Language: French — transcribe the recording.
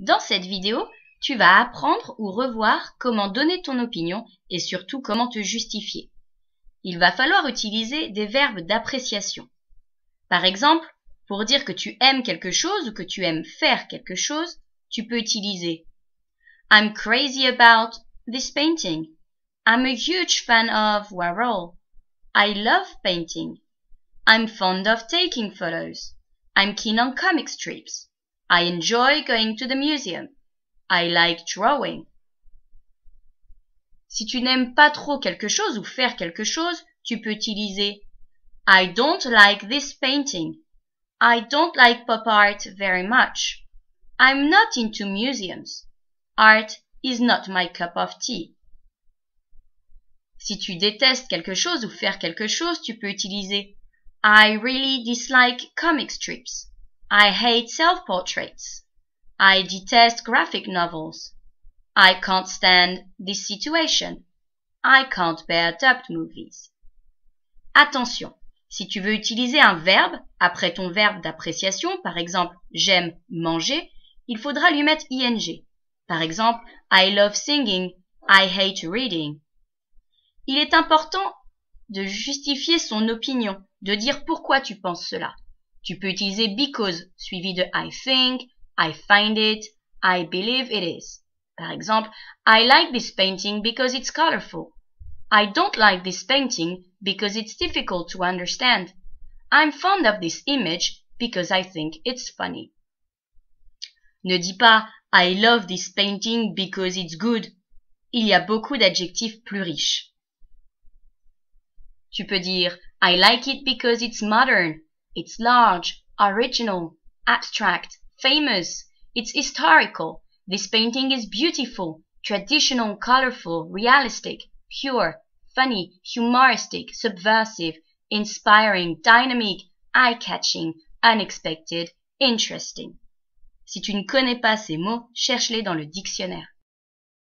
Dans cette vidéo, tu vas apprendre ou revoir comment donner ton opinion et surtout comment te justifier. Il va falloir utiliser des verbes d'appréciation. Par exemple, pour dire que tu aimes quelque chose ou que tu aimes faire quelque chose, tu peux utiliser I'm crazy about this painting. I'm a huge fan of Warhol. I love painting. I'm fond of taking photos. I'm keen on comic strips. I enjoy going to the museum. I like drawing. Si tu n'aimes pas trop quelque chose ou faire quelque chose, tu peux utiliser I don't like this painting. I don't like pop art very much. I'm not into museums. Art is not my cup of tea. Si tu détestes quelque chose ou faire quelque chose, tu peux utiliser I really dislike comic strips. I hate self-portraits. I detest graphic novels. I can't stand this situation. I can't bear dubbed movies. Attention, si tu veux utiliser un verbe après ton verbe d'appréciation, par exemple j'aime manger, il faudra lui mettre ing. Par exemple, I love singing, I hate reading. Il est important de justifier son opinion, de dire pourquoi tu penses cela. Tu peux utiliser because suivi de I think, I find it, I believe it is. Par exemple, I like this painting because it's colorful. I don't like this painting because it's difficult to understand. I'm fond of this image because I think it's funny. Ne dis pas I love this painting because it's good. Il y a beaucoup d'adjectifs plus riches. Tu peux dire I like it because it's modern, it's large, original, abstract, famous, it's historical. This painting is beautiful, traditional, colorful, realistic, pure, funny, humoristic, subversive, inspiring, dynamic, eye-catching, unexpected, interesting. Si tu ne connais pas ces mots, cherche-les dans le dictionnaire.